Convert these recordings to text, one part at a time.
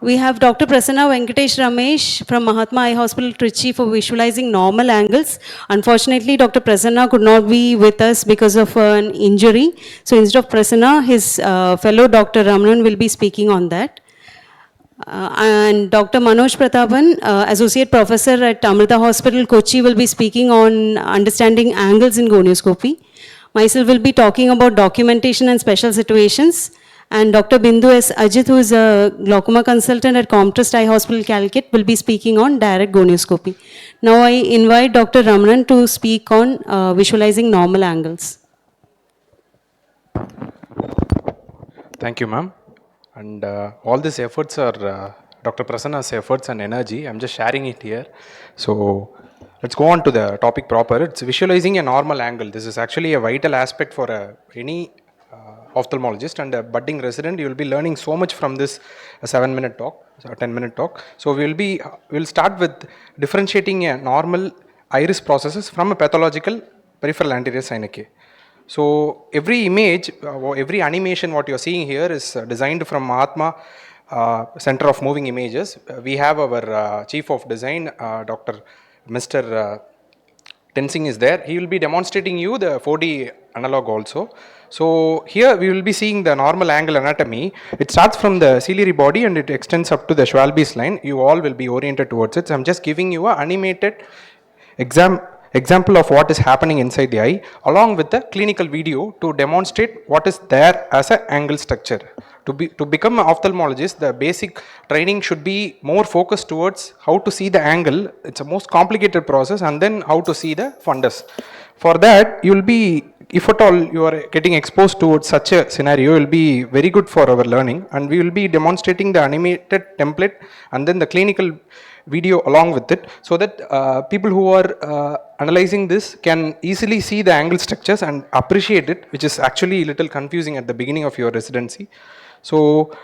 We have Dr. Prasanna Venkatesh Ramesh from Mahatma Eye Hospital, Trichy for visualizing normal angles. Unfortunately, Dr. Prasanna could not be with us because of an injury. So instead of Prasanna, his fellow Dr. Ramanan will be speaking on that. And Dr. Manoj Pratapan, Associate Professor at Amrita Hospital, Kochi, will be speaking on understanding angles in gonioscopy. Myself will be talking about documentation and special situations. And Dr. Bindu S. Ajit, who is a glaucoma consultant at Comtrust Eye Hospital, Calicut, will be speaking on direct gonioscopy. Now I invite Dr. Ramanan to speak on visualizing normal angles. Thank you, ma'am. And all these efforts are Dr. Prasanna's efforts and energy. I'm just sharing it here. So let's go on to the topic proper. It's visualizing a normal angle. This is actually a vital aspect for any ophthalmologist and a budding resident. You will be learning so much from this 7-minute talk, 10-minute talk. So we'll start with differentiating a normal iris processes from a pathological peripheral anterior synecdoche. So every image, every animation what you're seeing here is designed from Mahatma Center of Moving Images. We have our Chief of Design, Dr. Mr. Tensing is there. He will be demonstrating you the 4D analog also. So here we will be seeing the normal angle anatomy. It starts from the ciliary body and it extends up to the Schwalbe's line. You all will be oriented towards it. So I'm just giving you an animated example of what is happening inside the eye along with the clinical video to demonstrate what is there as an angle structure. To become an ophthalmologist, the basic training should be more focused towards how to see the angle. It's a most complicated process, and then how to see the fundus. For that, you will be, if at all you are getting exposed towards such a scenario, it will be very good for our learning, and we will be demonstrating the animated template and then the clinical video along with it, so that people who are analyzing this can easily see the angle structures and appreciate it, which is actually a little confusing at the beginning of your residency. So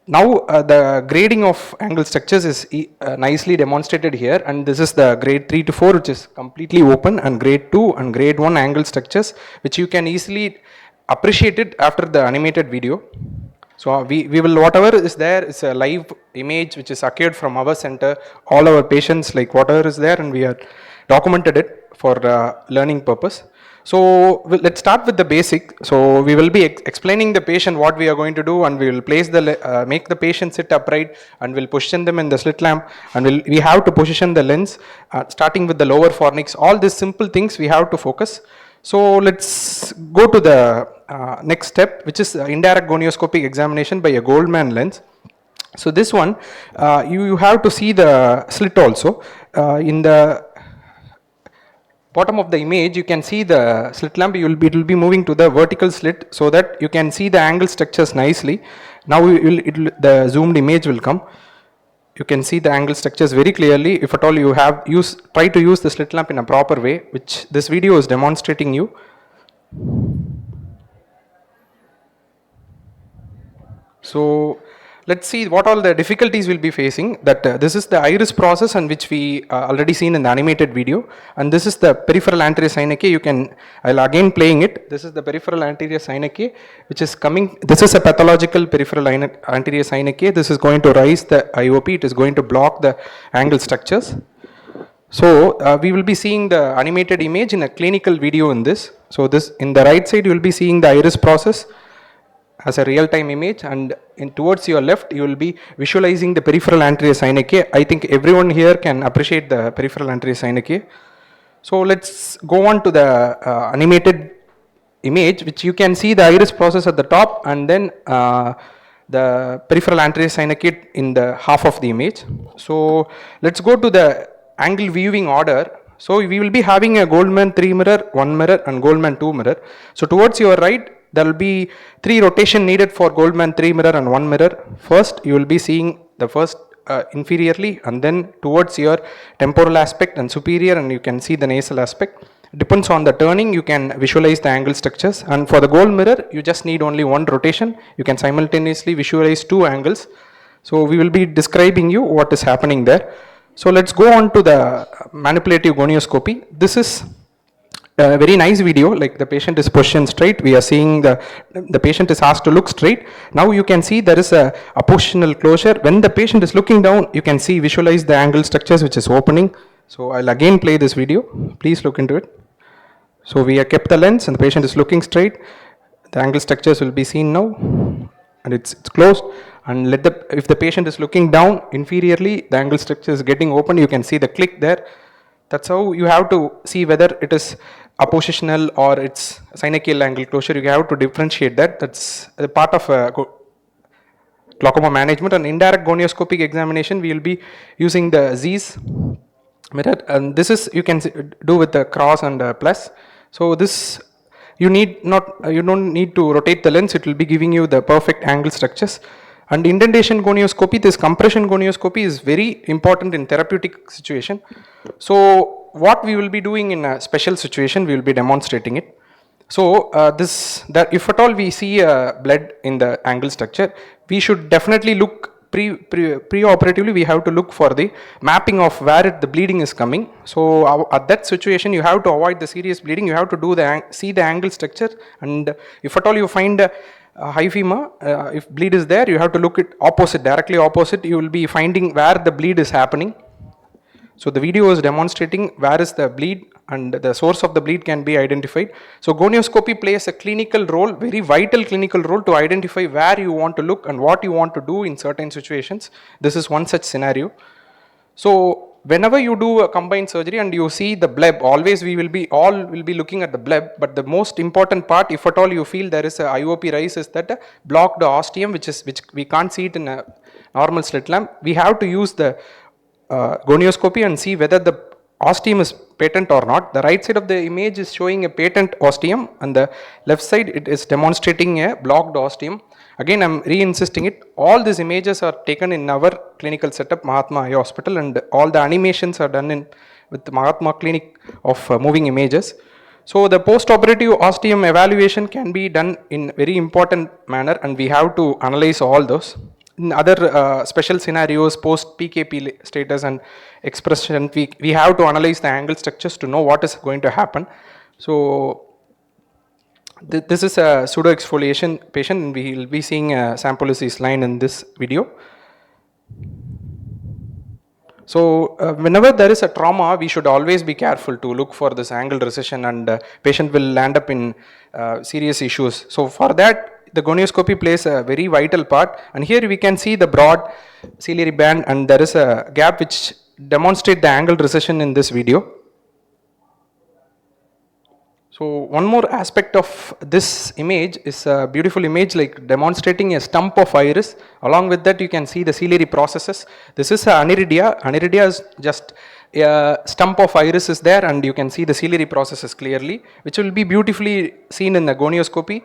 now the grading of angle structures is nicely demonstrated here, and this is the grade 3 to 4, which is completely open, and grade 2 and grade 1 angle structures, which you can easily appreciate it after the animated video. So we will, whatever is there is a live image which is acquired from our center, all our patients, like whatever is there, and we are documented it for learning purpose. So let's start with the basic. So we will be explaining the patient what we are going to do, and we will place the make the patient sit upright, and we'll position them in the slit lamp, and we have to position the lens starting with the lower fornix. All these simple things we have to focus. So let's go to the next step, which is indirect gonioscopic examination by a Goldman lens. So this one, you have to see the slit also. In the bottom of the image, you can see the slit lamp. It will be moving to the vertical slit, so that you can see the angle structures nicely. Now the zoomed image will come. You can see the angle structures very clearly. If at all you have try to use the slit lamp in a proper way, which this video is demonstrating you. So let's see what all the difficulties we'll be facing. That this is the iris process, and which we already seen in the animated video, and this is the peripheral anterior synecdoche. I'll again playing it. This is the peripheral anterior synecdoche, which is coming. This is a pathological peripheral anterior synecdoche. This is going to rise the IOP. It is going to block the angle structures. So we will be seeing the animated image in a clinical video in this. So this, in the right side, you will be seeing the iris process as a real-time image, and towards your left you will be visualizing the peripheral anterior synecdoche. I think everyone here can appreciate the peripheral anterior synecdoche. So let's go on to the animated image, which you can see the iris process at the top, and then the peripheral anterior synecdoche in the half of the image. So let's go to the angle viewing order. So we will be having a Goldman 3 mirror, 1 mirror, and Goldman 2 mirror. So towards your right, there will be 3 rotation needed for Goldman 3 mirror and 1 mirror. First, you will be seeing the first inferiorly, and then towards your temporal aspect and superior, and you can see the nasal aspect. Depends on the turning, you can visualize the angle structures. And for the gold mirror, you just need only 1 rotation. You can simultaneously visualize 2 angles. So we will be describing you what is happening there. So let's go on to the manipulative gonioscopy. This is very nice video, like the patient is positioned straight. We are seeing the patient is asked to look straight. Now you can see there is a positional closure. When the patient is looking down, you can see, visualize the angle structures which is opening. So I'll again play this video. Please look into it. So we have kept the lens and the patient is looking straight. The angle structures will be seen now, and it's closed. And if the patient is looking down inferiorly, the angle structure is getting open. You can see the click there. That's how you have to see whether it is appositional or it's synechial angle closure. You have to differentiate that. That's a part of glaucoma management. And indirect gonioscopic examination, we will be using the Z's mirror, and this is, you can do with the cross and plus. So this, you don't need to rotate the lens. It will be giving you the perfect angle structures. And indentation gonioscopy, this compression gonioscopy is very important in therapeutic situation. So what we will be doing in a special situation, we will be demonstrating it. So if at all we see blood in the angle structure, we should definitely look pre-operatively. We have to look for the mapping of where the bleeding is coming. So at that situation, you have to avoid the serious bleeding. You have to see the angle structure, and if at all you find hyphema, if bleed is there, you have to look at opposite, directly opposite. You will be finding where the bleed is happening. So the video is demonstrating where is the bleed, and the source of the bleed can be identified. So gonioscopy plays a clinical role, very vital clinical role, to identify where you want to look and what you want to do in certain situations. This is one such scenario. So whenever you do a combined surgery and you see the bleb, always we will be looking at the bleb, but the most important part, if at all you feel there is a IOP rise, is that blocked ostium, which we can't see it in a normal slit lamp. We have to use the gonioscopy and see whether the ostium is patent or not. The right side of the image is showing a patent ostium, and the left side it is demonstrating a blocked ostium. Again, I am re-insisting it. All these images are taken in our clinical setup, Mahatma Eye Hospital, and all the animations are done with the Mahatma Clinic of moving images. So the post-operative ostium evaluation can be done in very important manner, and we have to analyze all those. In other special scenarios, post PKP status and expression, we have to analyze the angle structures to know what is going to happen. So this is a pseudo exfoliation patient, and we will be seeing a sample is line in this video. So whenever there is a trauma, we should always be careful to look for this angle recession, and patient will land up in serious issues. So for that, the gonioscopy plays a very vital part, and here we can see the broad ciliary band, and there is a gap which demonstrates the angle recession in this video. So one more aspect of this image is a beautiful image, like demonstrating a stump of iris. Along with that, you can see the ciliary processes. This is aniridia. Aniridia is just a stump of iris is there, and you can see the ciliary processes clearly, which will be beautifully seen in the gonioscopy.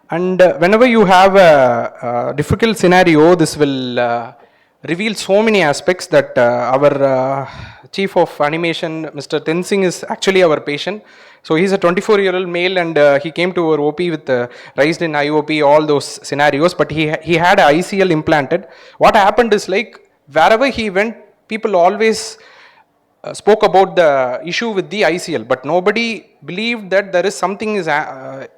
And whenever you have a difficult scenario, this will reveal so many aspects that our chief of animation, Mr. Tensing, is actually our patient. So he's a 24-year-old male, and he came to our OP with raised in IOP, all those scenarios, but he had an ICL implanted. What happened is, like, wherever he went, people always spoke about the issue with the ICL, but nobody believed that there is something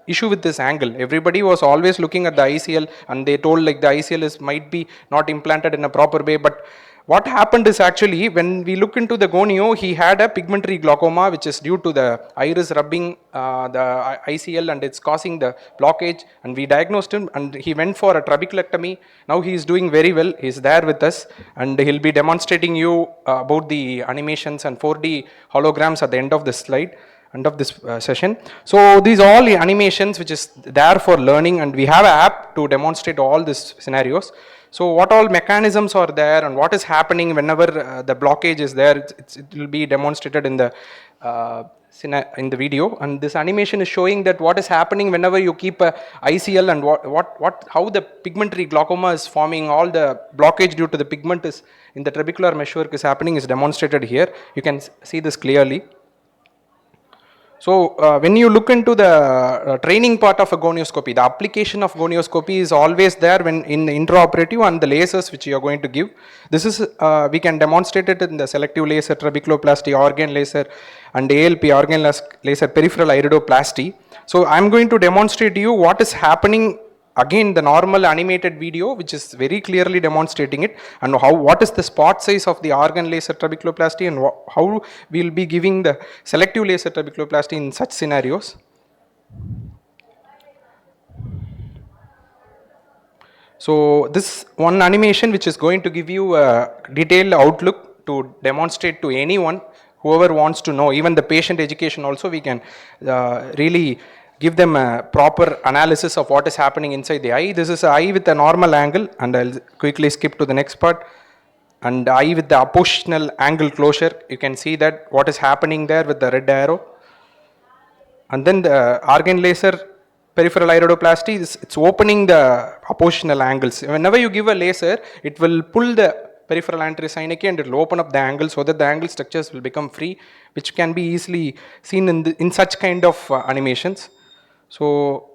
issue with this angle. Everybody was always looking at the ICL, and they told like the ICL might be not implanted in a proper way. But what happened is, actually, when we look into the gonio, he had a pigmentary glaucoma, which is due to the iris rubbing the ICL, and it's causing the blockage. And we diagnosed him, and he went for a trabeculectomy. Now he is doing very well. He is there with us, and he'll be demonstrating you about the animations and 4D holograms at the end of this slide, end of this session. So these all the animations which is there for learning, and we have an app to demonstrate all these scenarios. So what all mechanisms are there, and what is happening whenever the blockage is there, it will be demonstrated in the video. And this animation is showing that what is happening whenever you keep a ICL, and how the pigmentary glaucoma is forming. All the blockage due to the pigment is in the trabecular meshwork is happening is demonstrated here. You can see this clearly. So when you look into the training part of a gonioscopy, the application of gonioscopy is always there when in the intraoperative and the lasers which you are going to give. This is we can demonstrate it in the selective laser, trabeculoplasty, organ laser, and ALP, organ laser peripheral iridoplasty. So I am going to demonstrate to you what is happening. Again, the normal animated video which is very clearly demonstrating it, and how what is the spot size of the organ laser trabeculoplasty, and how we will be giving the selective laser trabeculoplasty in such scenarios. So this one animation which is going to give you a detailed outlook to demonstrate to anyone, whoever wants to know, even the patient education also, we can really give them a proper analysis of what is happening inside the eye. This is an eye with a normal angle, and I'll quickly skip to the next part. And eye with the oppositional angle closure, you can see that what is happening there with the red arrow. And then the organ laser peripheral iridoplasty, it's opening the oppositional angles. Whenever you give a laser, it will pull the peripheral anterior synechia and it will open up the angle so that the angle structures will become free, which can be easily seen in such kind of animations. So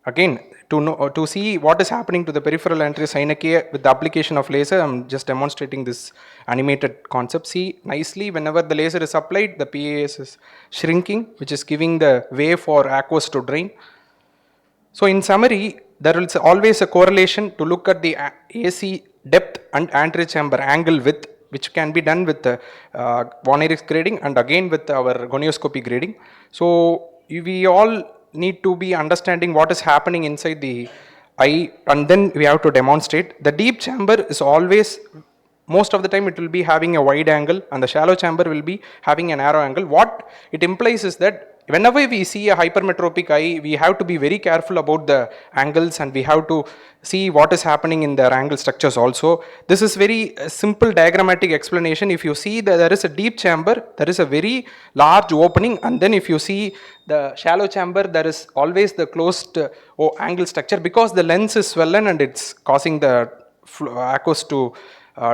again, to see what is happening to the peripheral anterior synechia with the application of laser, I'm just demonstrating this animated concept. See nicely, whenever the laser is applied, the PAS is shrinking, which is giving the way for aqueous to drain. So in summary, there is always a correlation to look at the AC depth and anterior chamber angle width, which can be done with the Von Erichs grading and again with our gonioscopy grading. So we all need to be understanding what is happening inside the eye, and then we have to demonstrate. The deep chamber is always, most of the time it will be having a wide angle, and the shallow chamber will be having a narrow angle. What it implies is that whenever we see a hypermetropic eye, we have to be very careful about the angles, and we have to see what is happening in their angle structures also. This is very simple diagrammatic explanation. If you see that there is a deep chamber, there is a very large opening, and then if you see the shallow chamber, there is always the closed angle structure, because the lens is swollen and it's causing the aqueous to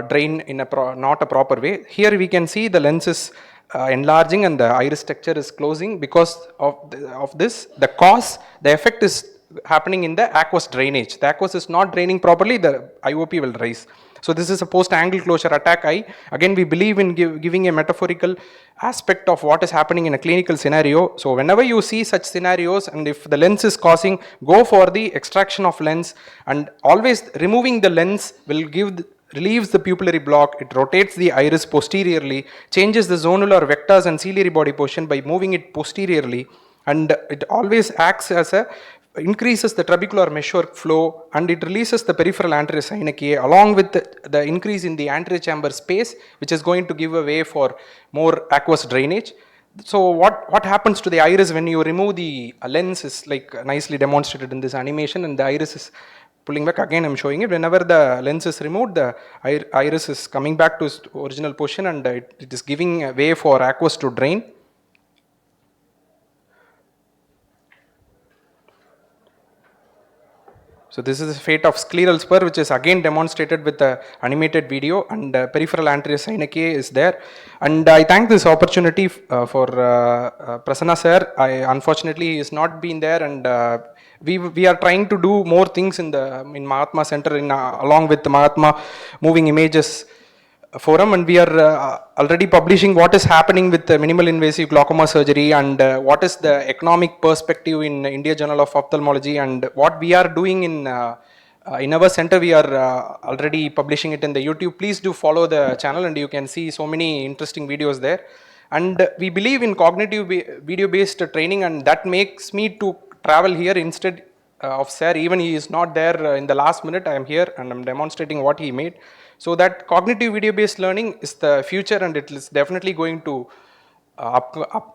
drain in a not a proper way. Here we can see the lens is enlarging and the iris structure is closing. Because of this, the effect is happening in the aqueous drainage. The aqueous is not draining properly, the IOP will rise. So this is a post-angle closure attack eye. Again, we believe in giving a metaphorical aspect of what is happening in a clinical scenario. So whenever you see such scenarios, and if the lens is causing, go for the extraction of lens, and always removing the lens will relieves the pupillary block. It rotates the iris posteriorly, changes the zonal or vectors and ciliary body position by moving it posteriorly, and it always acts as increases the trabecular meshwork flow, and it releases the peripheral anterior synechia along with the increase in the anterior chamber space, which is going to give a way for more aqueous drainage. So what happens to the iris when you remove the lens is like nicely demonstrated in this animation, and the iris is pulling back. Again, I'm showing it. Whenever the lens is removed, the iris is coming back to its original position, and it is giving a way for aqueous to drain. So this is the fate of scleral spur, which is again demonstrated with the animated video, and peripheral anterior synechia is there. And I thank this opportunity for Prasanna sir. Unfortunately, he has not been there, and we are trying to do more things in Mahatma Center along with the Mahatma Moving Images Forum, and we are already publishing what is happening with the minimal invasive glaucoma surgery, and what is the economic perspective in India Journal of Ophthalmology, and what we are doing in our center. We are already publishing it in the YouTube. Please do follow the channel, and you can see so many interesting videos there. And we believe in cognitive video based training, and that makes me to travel here instead of sir. Even he is not there in the last minute, I am here and I am demonstrating what he made. So that cognitive video based learning is the future, and it is definitely going to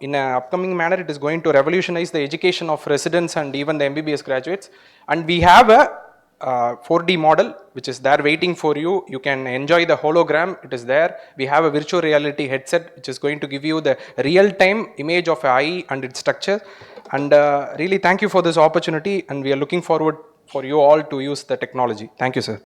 in an upcoming manner, it is going to revolutionize the education of residents and even the MBBS graduates. And we have a 4D model which is there waiting for you. You can enjoy the hologram, it is there. We have a virtual reality headset which is going to give you the real time image of an eye and its structure. And really thank you for this opportunity, and we are looking forward for you all to use the technology. Thank you, sir.